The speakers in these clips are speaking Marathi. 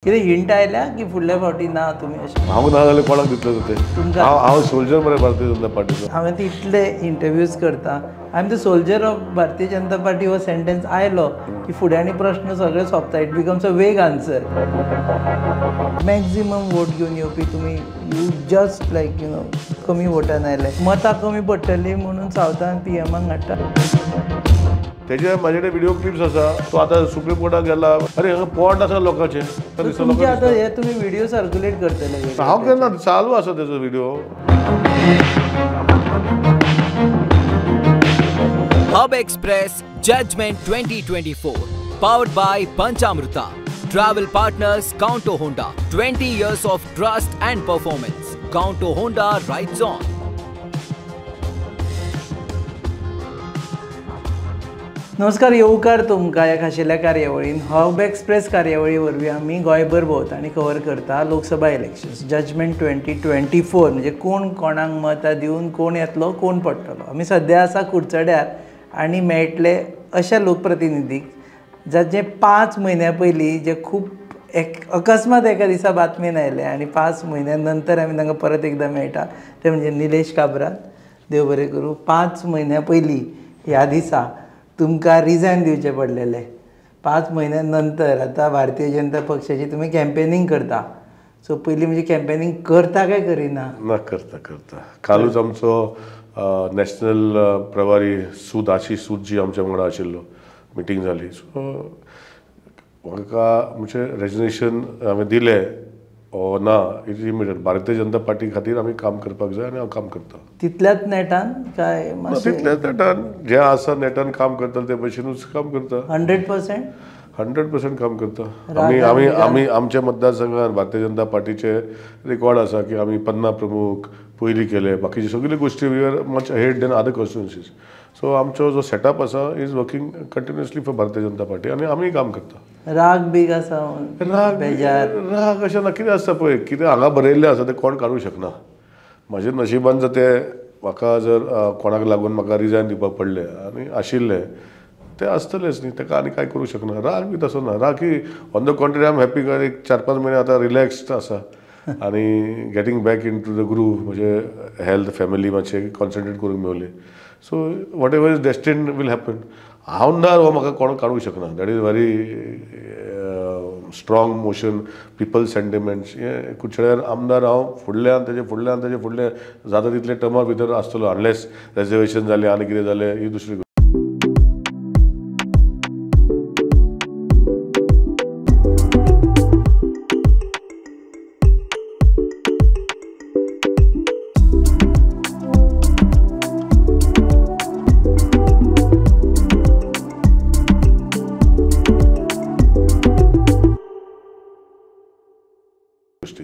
कितें हिंट आयल्या की फुडल्या फावटी ना तुमी अशें? हांव ना जाल्यार कोणाक दितले ते? तुमकां हांव सोल्जर मरे भारतीय जनता पार्टीचो. हांवें तितले इंटरव्यूज करता. I am the soldier of Bharatiya Janata party हो सेंटेन्स आयलो की फुड्यांनी प्रश्न सगळे सोंपता. इट बिकम्स अ वेग आन्सर. मॅक्झिमम वोट घेवन येवपी तुमी यू जस्ट लायक कमी वोटान आयले. मतां कमी पडटली म्हणून सावथान पीएमाक हाडटा. तेजे म्हाजे कडेन व्हिडिओ क्लिप्स आसा. तो आतां सुप्रीम कोर्टाक गेला. अरे हांगा पॉट आसा लोकांचे. तुमचे आतां हे तुमी व्हिडिओ सर्क्युलेट करतले? हांव केन्ना चालू आसा तेजो video. Hub Express Judgment 2024 powered by Panchamrita. Travel partners Counto Honda. 20 years of trust and performance. Counto Honda rides on. नमस्कार, येवकार तुमकां ह्या खाशेल्या कार्यावळीन. हब एक्सप्रेस कार्यावळी वरवीं आमी गोंयभर भोंवता आनी कवर करता लोकसभा इलेक्शन्स जजमेंट 2024. म्हणजे कोण कोणाक मतां दिवन कोण येतलो कोण पडटलो. आमी सद्या आसा कुडचड्यार आनी मेळटले अशा लोकप्रतिनिधीक जाचे 5 म्हयन्या पयलीं जे खूब अकस्मात एका दिसा बातमेन आयले आनी 5 म्हयन्या नंतर आमी तांकां परत एकदां मेळटा. ते म्हणजे निलेश काब्राल. देव बरें करूं. 5 म्हयन्या पयलीं ह्या दिसा तुमकां रिजायन दिवचें पडलेलें. 5 म्हयन्या नंतर आतां भारतीय जनता पक्षाची तुमी कॅम्पेनींग करता. सो पयलीं म्हणजे कॅम्पेनींग करता काय करिना? ना, करता. कालूच आमचो नॅशनल प्रभारी सूद आशिश सूद जी आमच्या वांगडा आशिल्लो मिटींग जाली. सो म्हाका म्हणजे रेजिग्नेशन हांवें दिलें ना इमिडिएट भारतीय जनता पार्टी खातीर आमी काम करपाक जाय आनी हांव काम करता. तितल्याच नेटान काय? तितल्याच नेटान जे आसा नेटान काम करता ते भशेनूच काम करता. 100% काम करता. आमी आमच्या मतदारसंघात भारतीय जनता पार्टीचे रेकॉर्ड आसा की आमी 50 प्रमुख पयलीं केले. बाकीचे सगळे गोश्टी we are much ahead than other constituencies. So आमचो जो सेटअप आसा is working continuously for Bharatiya Janata Party आनी आमी काम करता. राग बीग आसा? राग अशें ना. कितें आसता पळय, कितें हांगा बरयल्लें आसा तें कोण काडूंक शकना. म्हाजें नशिबान जर तें म्हाका जर कोणाक लागून म्हाका रिजायन दिवपाक पडलें आनी आशिल्लें तें आसतलेंच न्ही. ताका आनी कांय करूं शकना. राग बी तसो ना. राग की on the contrary I am happy. एक 4-5 म्हयने आतां रिलॅक्स्ड आसा आनी getting back in to the groove. म्हणजे हेल्थ फॅमिली मातशें कॉन्सन्ट्रेट करूंक मेवलें. So whatever is destined will happen. हांव ना हो म्हाका कोण काडूंक शकना. That is very strong motion. People sentiments हे कुडचड्यार आमदार हांव फुडल्यान तेजे फुडलें जाता तितले टर्मा भितर आसतलो. अनलेस रेजर्वेशन जालें आनी कितें जालें ही दुसरी गोष्ट.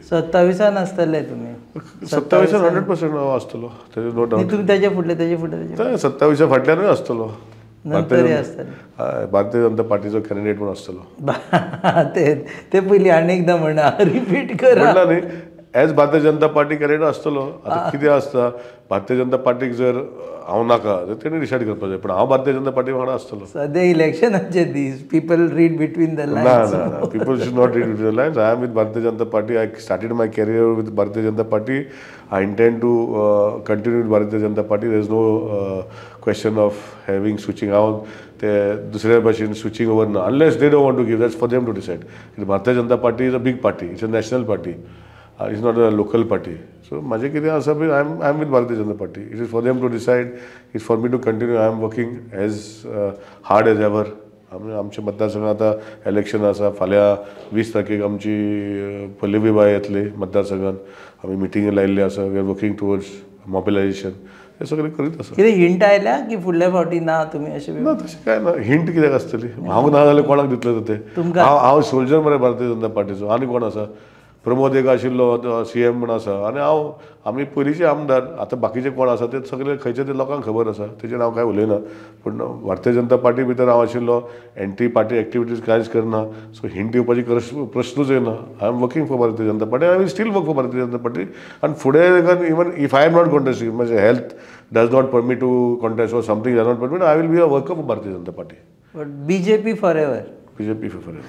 सत्ताविसान आसतले तुमी? 27 100% हांव आसतलो. तेजे नो डावट. तुमी तेजे फुडले 27 फाटल्यानूय आसतलो. नंतरूय आसतले. भारतीय जनता पार्टीचो कॅन्डिडेट म्हूण आसतलो. ते पयलीं आनी एकदां म्हणा, रिपीट करा. म्हणला न्ही, एज भारतीय जनता पार्टी कॅन्डिडेट आसतलो. आतां कितें आसता, भारतीय जनता पार्टीक जर हांव नाका जाल्यार तेणी डिसायड करपाक जाय. पूण हांव भारतीय जनता पार्टी वांगडा आसतलो. सद्या इलेक्शनाचे दीस. People read between the lines. ना, people should not read between the lines. I am with Bharatiya Janata Party. I started my career with Bharatiya Janata Party. I intend to continue with Bharatiya Janata Party. There is no question of having switching. हांव ते दुसऱ्या भाशेन स्विचींग ओवर ना. Unless they don't want to give, that's for them to decide. Bharatiya Janata Party is a big party. It's a national party. It's not a local party. So म्हाजें कितें आसा पळय, I am with Bharatiya Janata Party. It is for them to decide. It's for me to continue. I am working as hard as ever. आमच्या मतदारसंघात आतां इलेक्शन आसा. फाल्यां 20 तारखेक आमची पल्लवी बाय येतली मतदारसंघात. आमी मिटींग लायिल्ली आसा. We are working towards mobilisation. हे सगळें करीत आसा. कितें हिंट आयल्या की फुडल्या फावटी ना तुमी अशें? ना, तशें कांय ना. हिंट कित्याक आसतली? हांव ना जाल्यार कोणाक दितले ते? हांव सोल्जर मरे भारतीय जनता पार्टीचो. आनी कोण आसा? प्रमोद एक आशिल्लो CM म्हूण आसा. आनी आमी पयलींचे आमदार. आतां बाकीचे कोण आसा ते सगळे खंयचे ते लोकांक खबर आसा. तेजेर हांव कांय उलयना. पूण भारतीय जनता पार्टी भितर हांव आशिल्लो. एंटी पार्टी एक्टिविटीज कांयच करना. सो हिंट दिवपाची प्रश्नूच येना. I am working for Bharatiya Janata Party. I will still work for Bharatiya Janata Party. आनी फुडें even if I am not contesting, म्हणजे health does not permit to contest or something does not permit, I will be a worker for Bharatiya Janata Party. But BJP forever? BJP for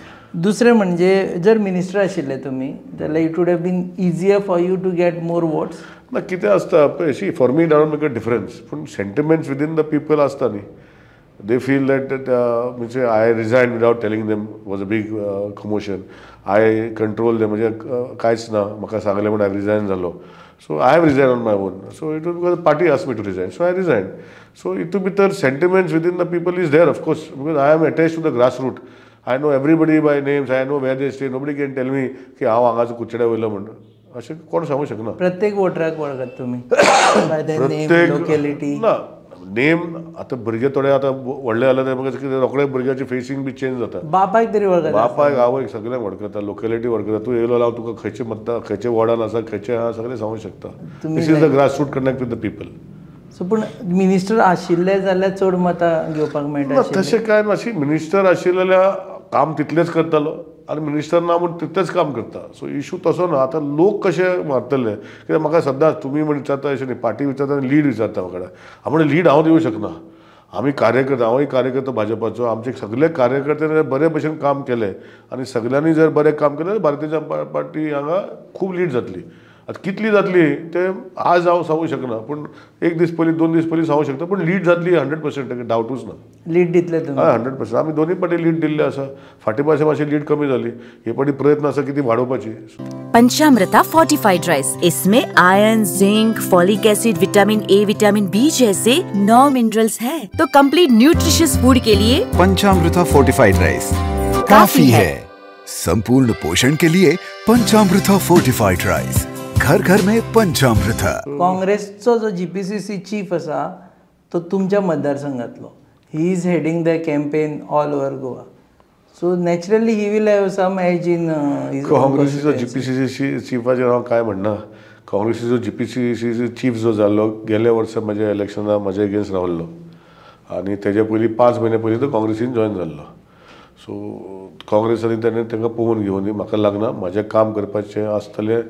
दुसरें म्हणजे जर मिनिस्टर आशिल्ले तुमी जाल्यार it would have been easier for you to get more votes. ना कितें आसता पळय she for me don't make a difference पूण सेंटिमेंट्स विदीन द पीपल आसता न्ही. दे फील दॅट म्हणजे I resign without telling them was a big commotion. I control them म्हणजे कांयच ना म्हाका सांगलें म्हण हांवें रिजायन जालो. So I have resign on my own. So it was because party asked me to resign. So I resign. So हितून भितर sentiments within the people is there of course because I am attach to the grass root. I know everybody by names. I know where they stay. Nobody can tell me की हांव हांगाचो कुचड्या वयलो म्हणून अशें कोण सांगूंक शकना. प्रत्येक वोटराक वळखता तुमी बाय द नेम लोकेलिटी. ना नेम आतां भुरगे थोडे आतां व्हडले जाले ते कितें रोखडे भुरग्याची फेसिंग बी चेंज जाता. बापायक तरी वळखता. बापायक आवयक सगळ्यांक वळखता. लोकेलिटी वळखता. तूं येयलो जाल्यार तुका खंयचे मतदार खंयचे वॉर्डान आसा खंयचे आहा सगळें सांगूंक शकता. This is the grass root connect with the people. So पूण मिनिस्टर आशिल्ले जाल्यार चड मतां घेवपाक मेळटा. तशें कांय मातशी मिनिस्टर आशिल्ल्या काम तितलेंच करतालो आनी मिनिस्टर ना म्हूण तितलेंच काम करता. सो इशू तसो ना. आतां लोक कशे मारतले कित्याक म्हाका सद्दां तुमी म्हण विचारता अशें न्ही पार्टी विचारता आनी लीड विचारता म्हाका. हांव म्हणलें लीड हांव दिवंक शकना. आमी कार्यकर्ता हांवूय कार्यकर्ता भाजपाचो. आमचे सगळे कार्यकर्त्यांनी बरे भशेन काम केलें आनी सगळ्यांनी जर बरें काम केलें जाल्यार भारतीय जनता पार्टी हांगा खूब लीड जातली. आतां कितली जातली ते आज हांव सांगूंक शकना पूण एक दीस पयलीं 2 दीस पयलीं सांगूंक शकता. पूण लीड जातली 100%. डावटूच ना. लीड दितले तुमी. हय 100%. आमी दोनूय पाटी लीड दिल्ले आसा. फाटीं पासून मातशी लीड कमी जाली. हे पाटी प्रयत्न आसा की ती वाडोवपाची. पंचामृता फोर्टिफाइड राइस, इसमें iron, zinc, folic acid, vitamin A, vitamin B जैसे 9 मिनरल्स हैं, तो कंप्लीट न्यूट्रिशियस फूड के लिए पंचामृता फोर्टिफाइड राइस काफी है. संपूर्ण पोषण के लिए पंचामृता फोर्टिफाइड राइस. घर घर में पंचामृता. काँग्रेसचो जो GPCC चीफ आसा तो तुमच्या मतदारसंघातलो. He is heading the campaign all over Goa. So naturally he will have some edge in काँग्रेसीचो GPCC चीफाचेर हांव कांय म्हणना. काँग्रेसीचो GPCC चीफ जो जाल्लो गेल्या वर्सा म्हज्या इलेक्शनाक म्हजे अगेन्स्ट रावल्लो आनी तेजे पयलीं 5 म्हयने पयलीं तो काँग्रेसीन जॉयन जाल्लो. सो काँग्रेसांनी तेणें तांकां पळोवन घेवन म्हाका लागना म्हजें काम करपाचें आसतलें.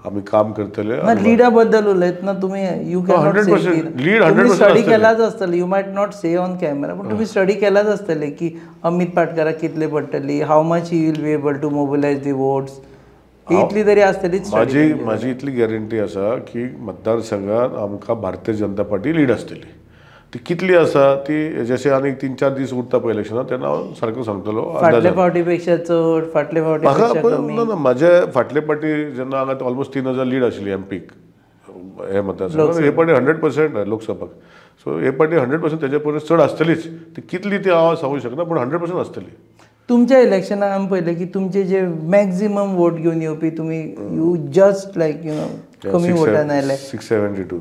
आमी काम करतले. लिडा बद्दल उलयतना तुमी यू कॅन 100% लीड 100% स्टडी केलाच आसतले. You might not say on camera पूण तुमी स्टडी केलाच आसतले की अमित पाटकाराक कितले पडटली, how much he will be able to mobilise the votes. इतली तरी आसतलीच. म्हाजी इतली गॅरंटी आसा की मतदारसंघात आमकां भारतीय जनता पार्टी लीड आसतली. ती कितली आसा ती जशें आनीक 3-4 दीस उरता पळय इलेक्शनाक तेन्ना हांव सारको सांगतलो. फाटल्या फावटी पेक्षा चड, फाटल्या फावटी पेक्षा कमी. ना म्हाजे फाटले फावटी जेन्ना हांगा ऑलमोस्ट 3000 लीड आशिल्ली एमपीक हे मतदारसंघात. हे फावटी 100% लोकसभाक. सो हे फावटी 100% तेजे परस चड आसतलीच. ती कितली ती हांव सांगूंक शकना पूण 100% आसतली. तुमच्या इलेक्शनाक आमी पळयलें की तुमचे जे मॅक्झिमम वोट घेवन येवपी तुमी you just like you know कमी वोटान आयले. 672.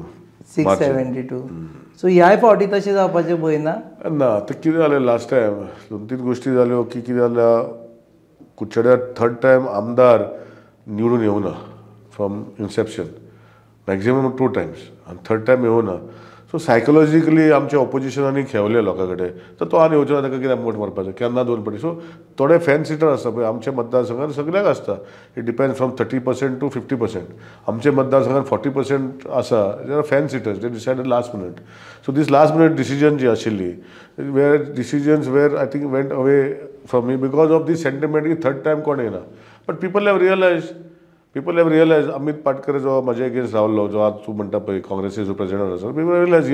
सो ह्याय फावटी तशें जावपाचें भंय ना. ना आतां कितें जालें लास्ट टायम 2-3 गोश्टी जाल्यो की कितें जाल्या कुचड्यार 3rd टायम आमदार निवडून येवना फ्रॉम इन्सेप्शन. मॅक्झिमम 2 टायम्स आनी 3rd टायम येवना. सो सायकोलॉजिकली आमच्या ऑपोजिशनांनी खेवले लोकां कडेन तर तो आनी येवचो ना ताका कित्याक वोट मारपाचें केन्ना 2 फावटी. सो थोडे फॅन सिटर आसता पळय आमच्या मतदारसंघात सगळ्याक आसता. It depends from 30% to 50%. आमच्या मतदारसंघात 40% आसा जे fence sitters they decided last minute. So these last minute decision जी आशिल्ली were decisions were I think went away from me because of these sentiment की 3rd टायम कोण येना. But people have realise Amit Patkar जो म्हजे अगेन्स्ट रावल्लो जो आज तूं म्हणटा पळय काँग्रेसीचो प्रेसिडेंट आसा people realise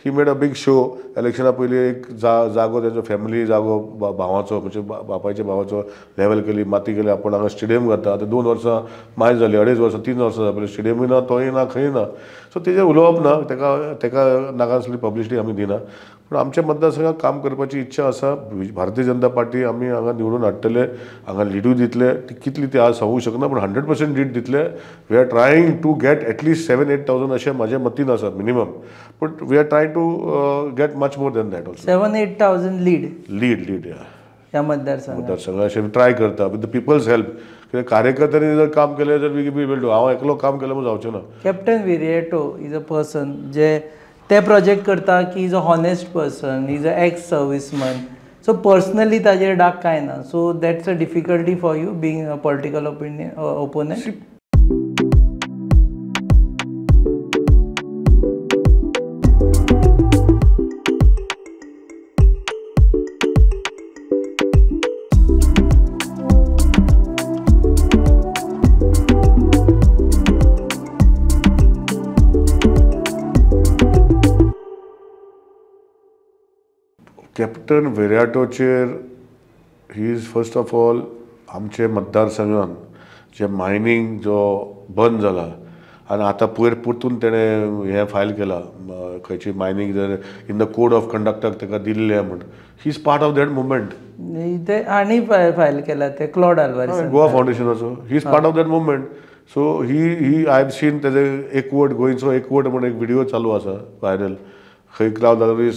he made a big show. इलेक्शना पयलीं एक जागो तेजो फॅमिली जागो भावाचो म्हणजे बापायच्या भावाचो लेवल केली माती केली. आपूण हांगा स्टेडियम घालता. आतां 2 वर्सां मायज जाली 2.5 वर्सां 3 वर्सां जाली स्टेडियमूय ना तोय ना खंय ना. सो तेजेर उलोवप ना. तेका नाकासली पब्लिसिटी आमी दिना. पूण आमच्या मतदारसंघात काम करपाची इच्छा आसा. भारतीय जनता पार्टी आमी हांगा निवडून हाडटले. हांगा लिडूय दितले. ती कितली ती आज सांगूंक शकना पूण 100% लीड दितले. We are trying to get at least 7-8,000 अशें म्हाजे मतीन आसा minimum. But we are trying to get much more than that also. 7-8,000 lead ह्या मतदारसंघात अशें ट्राय करता विथ द पिपल्स हेल्प. कित्याक कार्यकर्त्यांनी जर काम केलें जर वी विल डू. हांव एकलो काम केलें म्हूण जावचें ना. Captain Viriato is a person जे ते प्रोजेक्ट करता की is a honest person, is a ex serviceman. So personally ताजेर डाग कांय ना. So that's a difficulty for you being a political opponent. Captain विराटोचेर he is first of all आमचे मतदारसंघान जे मायनींग जो बंद जाला आनी आतां पयर परतून तेणें हें फायल केलां खंयची मायनींग जर इन द कोड ऑफ कंडक्टाक ताका दिल्लें म्हण he is part of that movement. ते आनी फायल केला ते क्लॉड आल्वारेस गोवा फावंडेशनाचो he is part of that movement. So he I have seen तेजे एकवट गोंयचो एकवट म्हण एक व्हिडिओ चालू आसा व्हायरल. खंय क्रावड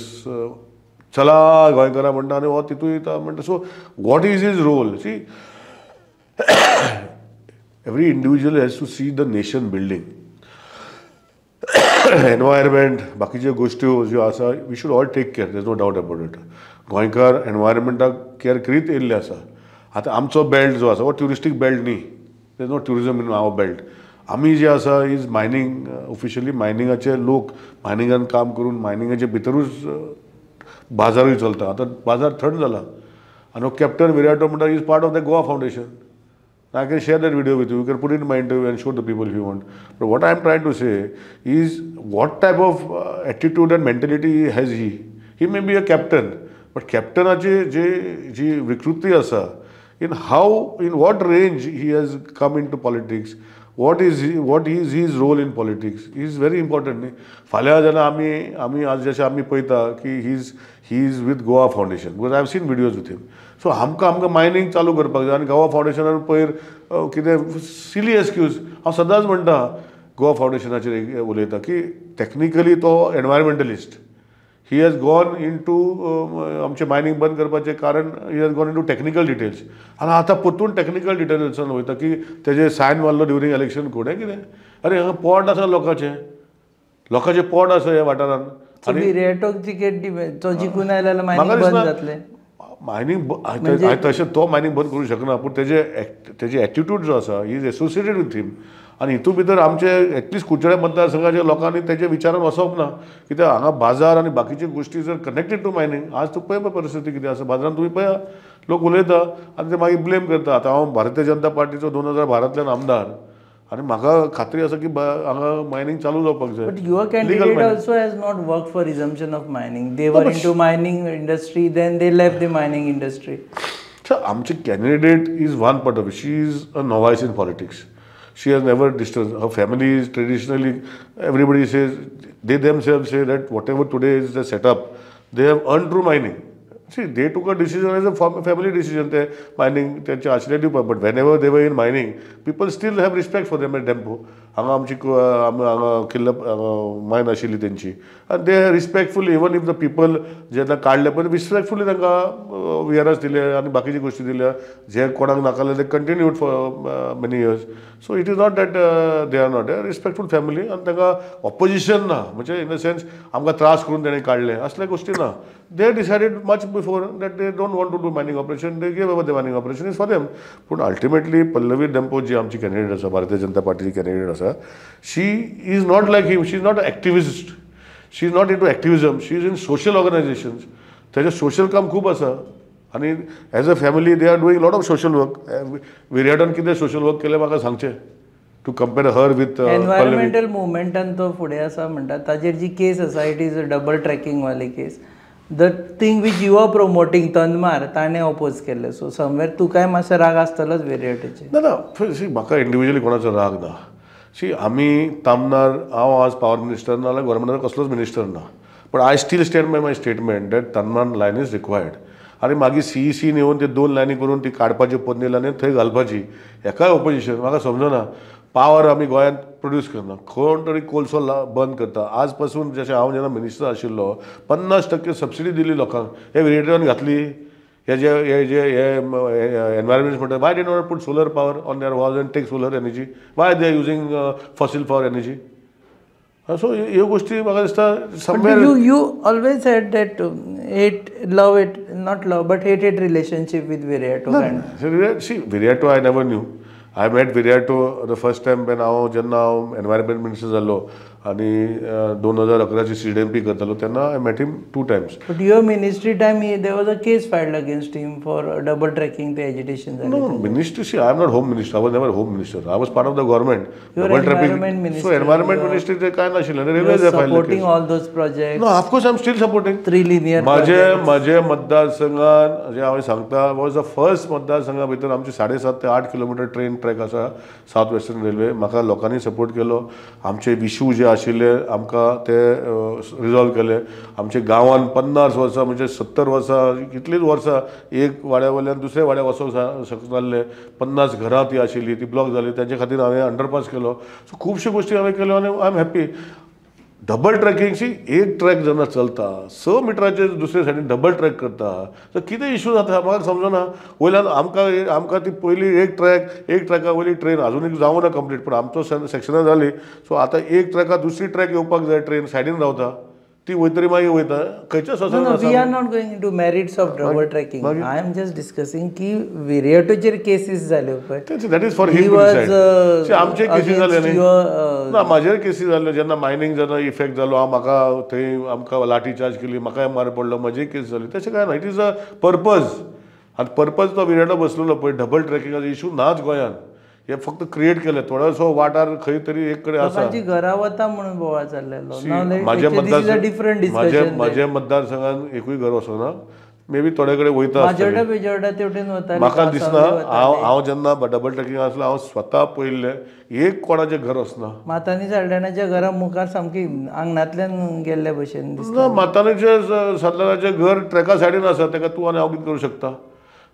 चला गोंयकारां म्हणटा आनी हो तितून येता म्हणटा. So what is his role? See every individual has to see the nation building. Environment, बाकीचे गोष्टी ज्यो आसा we should all take care, there is no doubt about it. गोंयकार एनवायरमेंटाक केअर करीत येयल्ले आसा. आतां आमचो बेल्ट जो आसा हो ट्युरिस्टीक बेल्ट न्ही, there is no tourism in our belt. आमी जे आसा इज मायनींग, ऑफिशियली मायनिंगाचे लोक मायनिंगान काम करून मायनिंगाचे भितरूच बाजारूय चलता. आतां बाजार थंड जाला आनी हो कॅप्टन विराटो म्हणटा is part of the Goa foundation. I can share that video with you. You can put it in my interview and show the people if you want. But what I am trying to say is what type of attitude and mentality has he? He may be a captain, but captainaची जी विकृती आसा, in what range he has come into politics, what is his role in politics is very important. फाल्यां जेन्ना आमी आज जशें आमी पळयता की he is with Goa Foundation because I have seen videos with him. So आमकां मायनींग चालू करपाक जाय आनी गोवा फावंडेशनान पयर कितें सिली एक्सक्यूज हांव सदांच म्हणटा गोवा फावंडेशनाचेर उलयता की टॅक्निकली तो environmentalist. He has gone into आमचें मायनींग बंद करपाचें कारण he has gone into technical details. आनी आतां परतून टॅक्निकल डिटेल्सान वयता की तेजे सायन मारलो ड्युरींग इलेक्शन कोणें कितें. अरे हांगा पोर्ट आसा लोकांचें पोर्ट आसा ह्या वाठारान. आनी विराटोक तिकेट तो जिखून आयलो जाल्यार मायनींग बंद जातलें. मायनींग तशें तो मायनींग बंद करूंक शकना, पूण तेजे एटिट्यूड जो आसा ही इज एसोसिएटेड विथ हिम. आनी हितून भितर आमचे एटलिस्ट कुडचड्या मतदारसंघाच्या लोकांनी तेजे विचारान वचप ना. कित्याक हांगा बाजार आनी बाकीच्यो गोश्टी जर कनेक्टेड टू मायनींग, आज तूं पळय परिस्थिती कितें आसा बाजारांत तुमी पळया. लोक उलयता आनी ते मागीर ब्लेम करता. आतां हांव भारतीय जनता पार्टीचो 2012 आमदार आनी म्हाका खात्री आसा की हांगा मायनींग चालू जावपाक जाय. But your candidate also has not worked for resumption of mining. They were into mining industry, then they left the mining industry. So आमची candidate is one part of it. She is a novice in politics. She has never disturbed. Her family is traditionally, everybody says, they themselves say that whatever today is the setup, they have earned through mining. See, they took a decision as a family decision. They mining, त्यांचे आशिल्ले दिवपाक. But whenever they were in mining, people still have respect for them at Dempo. हांगा आमची हांगा किल्ल मायन आशिल्ली तेंची. And they respectfully, even if the people जेन्ना काडले पण respectfully तांकां VRS दिले आनी बाकीची गोश्टी दिल्या. जे कोणाक नाकाले they continued for many years. So it is not that they are not. They are respectful family and तांकां opposition ना. म्हणजे in the sense आमकां त्रास करून तेणें काडले असले गोश्टी ना. They decided much before that they don't want to do mining operation. They gave up the mining operation is for them. But ultimately, Pallavi Dempo जी आमची candidate आसा, भारतीय जनता पार्टीची candidate आसा, she is not like him. She is not an activist. She is not into activism. She is in social organizations. तेजें social काम खूब आसा. आनी as a family they are doing a lot of social work. विराटान कितें social work केलें म्हाका सांगचें. To compare her with environmental movement and तो फुडें आसा म्हणटा ताजेर जी केस आसा it is a double tracking वाली case. The thing which you are promoting Tamnar ताणें ऑपोज केल्लें. सो समवेर तुकाय मातसो राग आसतलोच विराटाचेर. ना सी म्हाका इंडिविज्युअली कोणाचो राग ना. सी आमी तामनार हांव आज पावर मिनिस्टर ना जाल्यार गव्हर्मेंटाचो कसलोच मिनिस्टर ना. But I still stand by my statement that Tamnar line is required. आनी मागीर CEC येवन ते 2 लायनी करून ती काडपाची पोरणी आनी थंय घालपाची हेकाय ऑपोजिशन म्हाका समजना. पावर आमी गोंयांत प्रोड्यूस करना, कोण तरी कोलसो बंद करता. आज पासून जशें हांव जेन्ना मिनिस्टर आशिल्लो 50% सबसिडी दिली लोकांक. हे विराटान घातली. हे जे एनवायरमेंट म्हणटा why they not put solar power on their walls and take solar energy. Why they are using fossil for energy. So ह्यो गोश्टी म्हाका दिसता समवेर. You always had that not love but hated relationship with Virato. See, Virato I never knew. I met Virato the first time when जेन्ना हांव एनवायरमेंट मिनिस्टर जाल्लो आणि 2011ची CDMP करतालो तेन्ना I met him 2 times. But your ministry time, there was a case filed against him for double tracking the agitation. No, ministry, see, I am not home minister. I was never home minister. I was part of the government. You are environment minister. So environment ministry ते काय नाशिल्लें. You are supporting all those projects. No, of course I am still supporting. 3 linear माझे मतदारसंघान जे हांवें सांगता was the first मतदारसंघा भितर आमची 7.5 ते 8 किलोमीटर ट्रेन ट्रॅक आसा साउथ वेस्टर्न रेल्वे. म्हाका लोकांनी सपोर्ट केलो. आमचे इश्यू जे आशिल्ले आमकां ते रिजॉल्व केले. आमचे गांवांत 50 वर्सां म्हणजे 70 वर्सां कितलीच वर्सां एक वाड्या वयल्यान दुसऱ्या वाड्याक वचूंक शकनासले. 50 घरां ती आशिल्ली ती ब्लॉक जाली. ताचे खातीर हांवें अंडरपास केलो. सो खुबश्यो गोश्टी हांवें केल्यो आनी आय एम हॅप्पी. डबल ट्रॅकिंगची एक ट्रॅक जेन्ना चलता 6 मिटराचे दुसरे सायडीन डबल ट्रॅक करता तर कितें इश्यू जाता म्हाका समजना. वयल्यान आमकां ती पयली एक ट्रॅका वयली ट्रेन आजुनूय जावना कंप्लीट पूण आमचो सेक्शनां जाली. सो आतां एक ट्रॅका दुसरी ट्रॅक येवपाक जाय ट्रेन सायडीन रावता ती वयतरी मागीर वयता खंयच्या No, we are not going into merits of double tracking. I am just discussing की विरेटोचेर केसीस जाल्यो पळय. That is for him to decide. आमचे केसीस जाले न्ही. ना म्हाजेर केसीस जाल्यो जेन्ना मायनींग जेन्ना इफेक्ट जालो म्हाका थंय आमकां लाठी चार्ज केली म्हाकाय मार पडलो म्हजी केस जाली तशें काय ना. इट इज अ पर्पज आनी पर्पज तो विरेटो बसलेलो पळय डबल ट्रॅकिंगाचो इश्यू नाच गोंयान. हे फक्त क्रिएट केले थोडोसो वाठार खंय तरी एक कडेन आसा. लोकांची घरां वता म्हणून बोवाळ चाललेलो. म्हाज्या मतदारसंघान एकूय घर वचना. मे बी थोडे कडेन वयता तेवटेन वता. म्हाका दिसना हांव जेन्ना डबल ट्रॅकिंग आसलो हांव स्वता पयले एक कोणाचें घर वचना. मातानी साल्ड्यानाच्या घरा मुखार सामकी आंगणांतल्यान गेल्ले भशेन दिसता. मातानीचे साल्ड्यानाचें घर ट्रॅका सायडीन आसा तेका तूं आनी हांव कितें करूं शकता.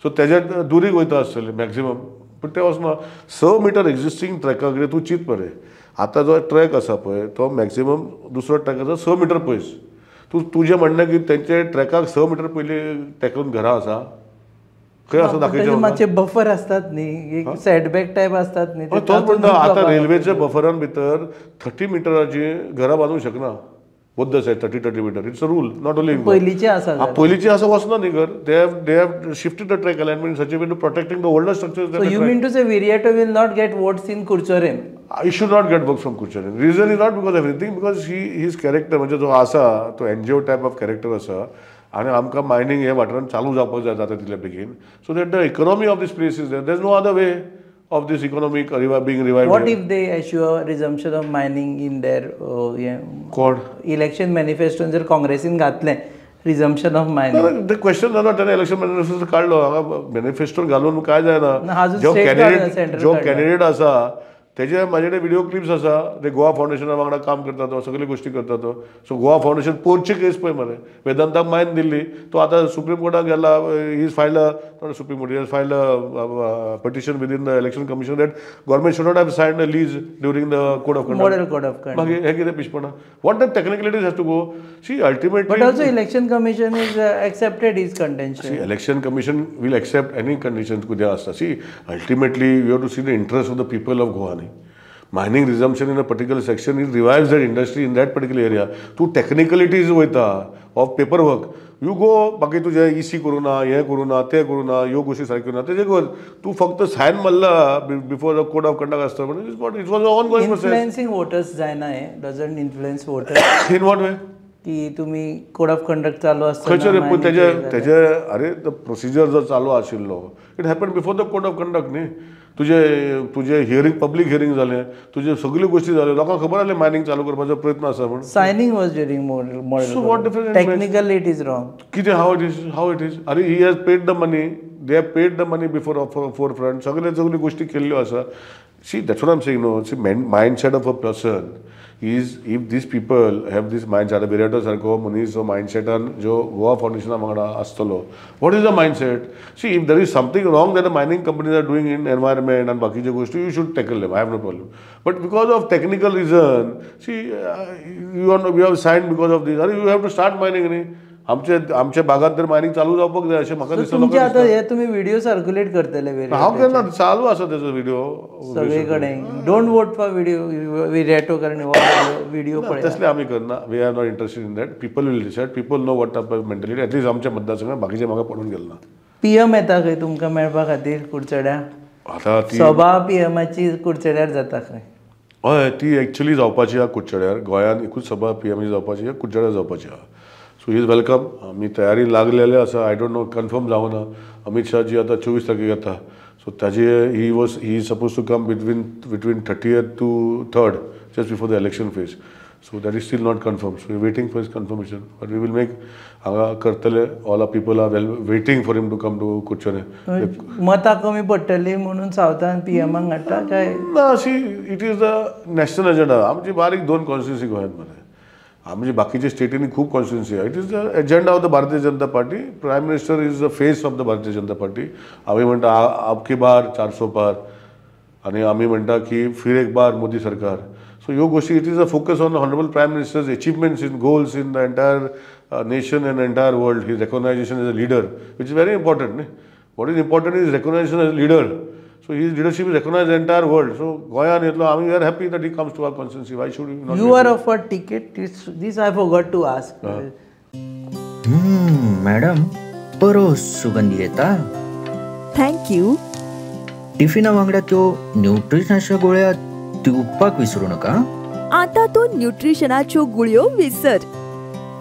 सो तेजे दुरीक वयता आसतलें मॅक्झिमम पूण ते वचना. 6 मिटर एक्झिस्टींग ट्रॅका कडेन तूं चिंत पळय. आतां जो ट्रॅक आसा पळय तो मॅक्झिमम दुसरो ट्रॅक आसा 6 मिटर पयस. तुजें म्हणणें की तेंचे ट्रॅकाक 6 मिटर पयलीं तेकून घरां आसा खंय आसा दाखयचें. मातशे बफर असतात न्ही एक सेटबॅक टायप असतात न्ही. तोच म्हणटा आतां रेल्वेच्या बफरान भितर 30 मिटराची घरां बांदूंक शकना. Both the side 30 metre. It's a rule not only पयलींचे आसा. पयलींचे आसा वचना न्ही घर. They have shifted the track alignment such a way to protecting the older structures. So you mean to say Viriato will not get votes in Kurchoren? I should not get votes from Kurchoren. Reason is not because of everything, because his character म्हणजे जो आसा तो एनजीओ टायप ऑफ कॅरेक्टर आसा आनी आमकां मायनींग हे वाठारान चालू जावपाक जाय जाता तितले बेगीन. So that the economy of this place is there is no other way of this economic being revived. What if they assure resumption of mining in their election manifesto जर काँग्रेसीन घातलें resumption of mining? The question is not त्याने election manifesto काढलो. हांगा manifesto घालून काय जायना. जो कॅन्डिडेट आसा तेजे म्हाजे कडेन व्हिडिओ क्लिप्स आसा. ते गोवा फावंडेशना वांगडा काम करता तो सगळी गोश्टी करता तो. सो गोवा फावंडेशन पोरची केस पळय मरे वेदांताक मायन दिल्ली. तो आतां सुप्रीम कोर्टाक गेला. He is filed not supreme court. He is filed petition within the election commission that government should not have signed a lease during the code of conduct. Model code of conduct. मागीर हे कितें पिशपणा. What the technicalities has to go. See ultimately. But also election commission is accepted his contention. See election commission will accept any conditions कितें आसता. See ultimately you have to see the interest of the people of Goa. Mining resumption in a particular section, it revives that industry in that particular area. तू technicalities वयता of paperwork. You go बाकी तुझे EC करू ना हे करू ना ते करू ना ह्यो गोष्टी सारक्यो ना तेजे कर. तू फक्त सायन मारला before the code of conduct आसता म्हणजे it was a on going process. Influencing voters जायना हे doesn't influence voters. In what वे की तुम्ही कोड ऑफ कंडक्ट चालू आसता खंयचे रे पूण तेजे अरे द प्रोसिजर जो चालू आशिल्लो it happen before the code of conduct न्ही. तुझे हियरिंग पब्लीक हियरिंग जालें. तुजे सगळ्यो गोश्टी जाल्यो. लोकांक खबर आसलें मायनींग चालू करपाचो प्रयत्न आसा म्हणून. Signing was during model. So what difference. Technically it is wrong. कितें हाव इट इज. अरे he has paid the money. They have paid the money before four front. सगळ्यो गोश्टी केल्ल्यो आसा. See that's what I am saying no. See mindset of a person is if these people have this mindset, Viriato सारको मनीस जो mindsetan जो गोवा फाउंडेशना वांगडा आसतलो. What is the mindset? See, if there is something wrong that the mining companies are doing in environment and बाकीचे गोष्टी, you should tackle them. I have no problem. But because of technical reason, see, we have signed because of this. You have to start mining. आमच्या भागात तर मायनिंग चालू जावपाक जाय अशें म्हाका दिसता. तुमचे आतां हे तुमी व्हिडिओ सर्क्युलेट करतले. हांव केन्ना चालू आसा तेजो व्हिडिओ सगळे कडेन. डोंट वोट फॉर विरियाटो कारण व्हिडिओ पळय तसले आमी करना. We are not interested in that. People will decide. People know what type of mentality. At least आमच्या मतदारसंघात बाकीचे म्हाका पडून गेले ना. PM येता खंय तुमकां मेळपा खातीर कुडचड्या. आतां सभा PMची कुडचड्यार जाता खंय. हय ती एक्चुअली जावपाची आहा कुडचड्यार. गोंयान एकूच सभा PMची जावपाची आहा, कुडचड्यार जावपाची आहा. So he is welcome. आमी तयारी लागलेले आसा. आय डोंट नो कन्फर्म जावना. अमित शाहजी आतां 24 तारखेक येता. सो ताजे he is suppose to come between 30th to 3rd just before the election phase. So that is still not confirmed. So we're waiting for his confirmation. But we will make हांगा करतले. All our people are waiting for him to come to Kudchade. मतां कमी पडटली म्हणून सावथान PMक हाडटा काय? ना अशी it is the national agenda. आमची बारीक 2 कॉन्स्टिट्युन्सी गोंयांत मरे. आमची बाकीच्या स्टेटींनी खूब कॉन्स्टिट्युन्सी आहा. It is the agenda of the Bharatiya Janata Party. Prime minister is the face of the Bharatiya Janata party. आमी म्हणटा आपकी बार 400 पार आणि आमी म्हणटा की फिर एक बार मोदी सरकार. सो ह्यो गोष्टी it is a focus on honourable prime minister's achievements in goals in the entire nation and entire world. His recognition as a leader, which is very important. What is important is recognition as a leader. So his leadership is recognized in the entire world. So Goyan, we are happy that he comes to our constituency. Why should we not? You are offered ticket. This I forgot to ask. Madam बरो सुगंधी येता. थँक्यू. टिफिना वांगडा त्यो न्यूट्रिशनाच्या गोळ्या दिवपाक विसरू नका. आता तो न्यूट्रिशनाच्यो गुळयो विसर.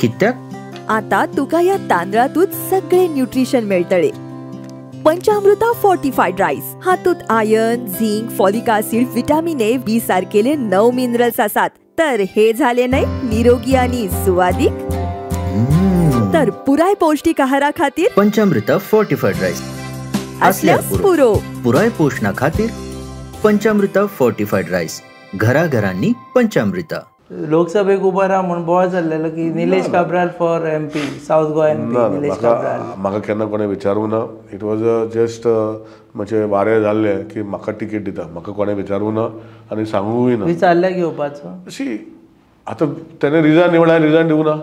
कित्याक? आता तुका या तांदळातूच सगळे न्यूट्रिशन मेळटले. पंचामृता फोर्टिफाईड राईस हातूत iron, zinc, folic acid, vitamin A, B सारखेले 9 मिनरल्स असतात. तर हे झाले नाही निरोगी आणि सुवादिक. तर पुराय पौष्टिक आहारा खातीर पंचामृता फोर्टिफाईड राईस असल्यास पुरो. पुराय पोषणा खातीर पंचामृता फोर्टिफाईड राईस. घराघरांनी पंचामृता. लोकसभेक उबो राहा म्हणून बोवाळ जाल्लेलो की Nilesh Cabral for MP south Goa MP Nilesh Cabral. म्हाका केन्ना कोणें विचारूंक ना. इट वॉज जस्ट म्हणजे वारें जाल्लें की म्हाका टिकेट दिता. म्हाका कोणें विचारूंक ना आनी सांगूंकय ना. विचारल्या घेवपाचो. अशी आतां तेणें रिजायन निवडाय रिजायन दिवं ना.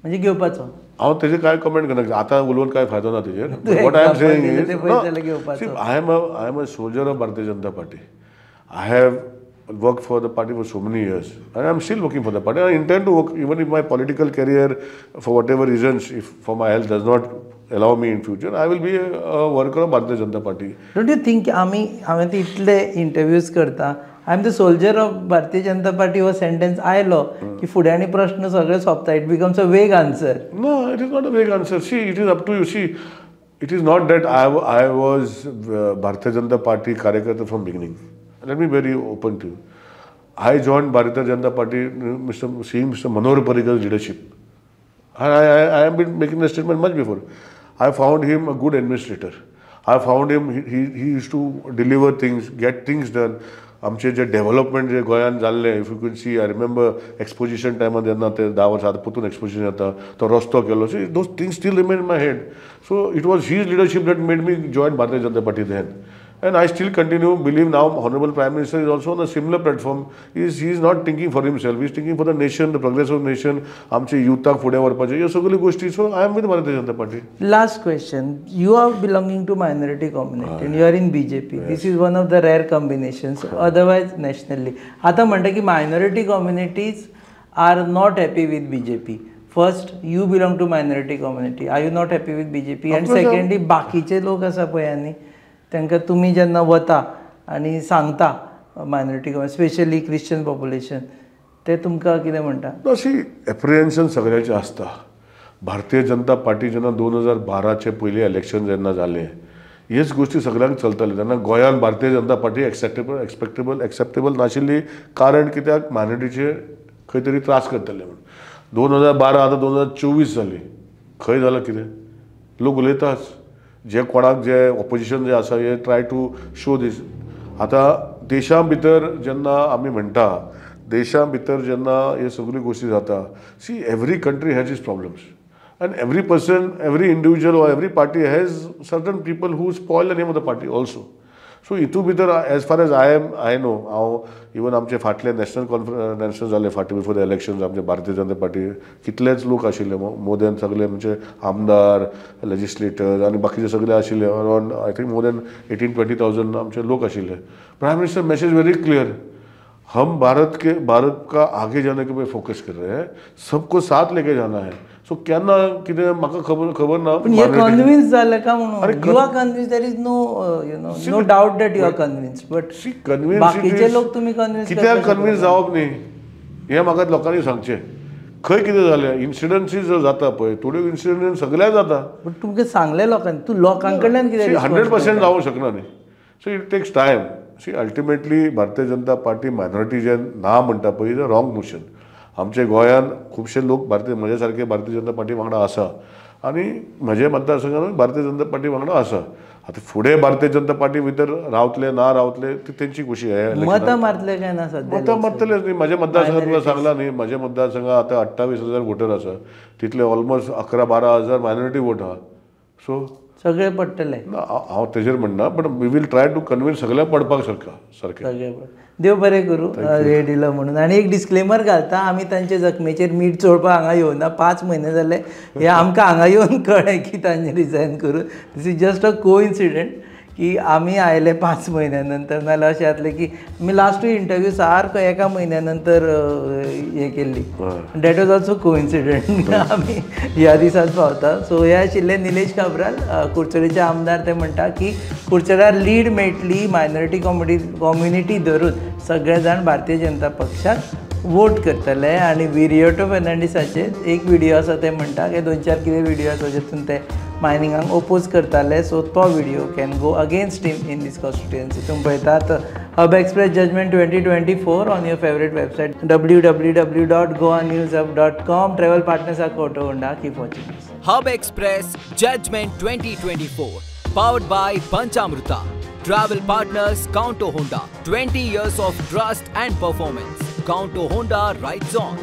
म्हणजे घेवपाचो. हांव तेजेर कांय कमेंट करना. आतां उलोवन कांय फायदो ना तेजेर. What I am saying is I am a soldier of Bharatiya Janata Party. I have worked for the party for so many years and I'm still working for the party. I intend to work even if my political career for whatever reasons, if for my health does not allow me in future, I will be a worker of Bharatiya Janata Party. Don't you think हांवें इतले इंटरव्यूज करता I am the soldier of Bharatiya Janata party हो सेंटेन्स आयलो की फुडें आनी प्रश्न सगळे सोंपता. इट बिकम्स अ वेग answer. No, it is not a vague answer. See, it is up to you. See, it is not that I was Bharatiya Janata Party Karyakarta from beginning. Let me be very open to you. I joined Bharatiya Janata Party seeing Mr. Manohar Parrikar's leadership. I have been making the statement much before. I found him a good administrator. I found him, he used to deliver things, get things done. आमचे जे डेव्हलपमेंट जे गोंयांत जाल्लें, if you could see, I remember exposition टायमार जेन्ना ते 10 वर्सां आतां परतून एक्सपोजिशन येता, तो रस्तो केलो. So those things still remain in my head. So it was his leadership that made me join Bharatiya Janata Party then. And I still continue believe now Honorable Prime Minister is also on a similar platform. He is not thinking for himself. He is thinking for the nation, the progress of the nation. आमचे युथाक फुडें व्हरपाचें ह्यो सगळ्यो गोष्टी. So I am with Bharatiya Janata Party. Last question. You are belonging to minority community and you are in BJP. Yes. This is one of the rare combinations. Otherwise nationally. आता म्हणटा की minority communities are not happy with BJP. First, you belong to minority community. Are you not happy with BJP? And secondly, बाकीचे लोक आसा पळय आनी तांकां तुमी जेन्ना वता आनी सांगता मायनॉरिटी स्पेशली क्रिश्चन पॉप्युलेशन, ते तुमकां कितें म्हणटा? अशी एप्रिहेन्शन सगळ्यांचें आसता. भारतीय जनता पार्टी जेन्ना 2012चे पयलीं इलेक्शन जेन्ना जालें, ह्योच गोश्टी सगळ्यांक चलताल्यो. तेन्ना गोंयांत भारतीय जनता पार्टी एक्सेप्टेबल नाशिल्ली. कारण कित्याक मायनॉरिटीचे खंय तरी त्रास करतले म्हणून. 2012 आतां 2024 जाली. खंय जालां कितें? लोक उलयताच. जे कोणाक जे ऑपोजिशन जे आसा हे ट्राय टू शो दीस. आतां देशा भितर जेन्ना आमी म्हणटा, देशा भितर जेन्ना हे सगळ्यो गोश्टी जाता, see every country has is problems and every person, every individual or every party has certain people who spoil the name of the party also. So हितू भितर as far as I know, हांव इवन आमचे फाटले नॅशनल जाले फाटी बिफोर द इलेक्शन्स आमचे भारतीय जनता पार्टी कितलेच लोक आशिल्ले. मोर दॅन सगळे म्हणजे आमदार, लेजिस्लेटर्स आनी बाकीचे सगळे आशिल्ले. Around I think more than 18-20,000 आमचे लोक आशिल्ले. Prime minister message very clear. हम भारत का आगे जाने के पे फोकस कर रहे हैं, सबको साथ लेके जाना है. सो केन्ना कितें म्हाका खबर ना. पण हे कन्विन्स जालें का म्हणून you are convince, there is no no doubt that you are convince, but बाकीचे लोक तुमी कन्विन्स कित्याक कन्विन्स जावप न्ही हें म्हाका लोकांनी सांगचें. खंय कितें जालें, इन्सिडंसीस जो जाता पळय, थोड्यो इन्सिडंट सगळ्या जाता. बट तुमकां सांगलें लोकांनी, तूं लोकां कडल्यान कितें 100% जावंक शकना न्ही. So it takes time. See ultimately Bharatiya Janata party minority जे ना म्हणटा पळय, इज अ रॉंग मोशन. आमचे गोंयान खुबशे लोक म्हजे सारके भारतीय जनता पार्टी वांगडा आसा आनी म्हजे मतदारसंघान भारतीय जनता पार्टी वांगडा आसा. आतां फुडें भारतीय जनता पार्टी भितर रावतले ना रावतले ती तेंची खुशी आहे. मतां मारतले काय ना सध्या? मतां मारतलेच न्ही. म्हज्या मतदारसंघात तुका सांगला न्ही, म्हज्या मतदारसंघात आतां 28,000 वोटर आसा, तितले ऑलमोस्ट 11-12,000 मायनॉरिटी वोट आहा. सो सगळे पडटले. हांव तेजेर म्हणना, but we will try to convince सगळ्यांक पडपाक सारकें. देव बरें करूं वेळ दिलो म्हणून. आनी एक डिस्क्लेमर घालता, आमी तांचे जखमेचेर मीठ चोळपाक हांगा येवना. 5 म्हयने जाले हे आमकां हांगा येवन कळ्ळें की तांणी रिजायन करून. This is just a coincident की आमी आयले 5 म्हयन्या नंतर, नाल्यार अशें जातलें की आमी लास्टूय इंटरव्यू सारको 1 म्हयन्या नंतर हें केल्ली. That was also coincident. आमी ह्या दिसाच पावता. सो हे आशिल्ले निलेश काब्राल, कुडचडेचे आमदार. ते म्हणटा की कुडचड्यार लीड मेळटली, मायनॉरिटी कम्युनिटी धरून सगळे जाण भारतीय जनता पक्षाक वोट करतले. आनी विरियोटो फर्नांडीसाचे एक व्हिडियो आसा, ते म्हणटा की 2-4 कितें व्हिडियो आसा जेतून ते मायनिंगाक ओपोज करताले. सो तो video can go against him in these constituency. तुमी पळयतात hub express judgment 2024 on your favourite website www.goanewshub.com. Travel partners are कांटो Honda. Keep watching hub express judgment 2024 powered by Panchamrita. Travel partners Counto Honda. 20 years of trust and performance. Counto Honda rides on.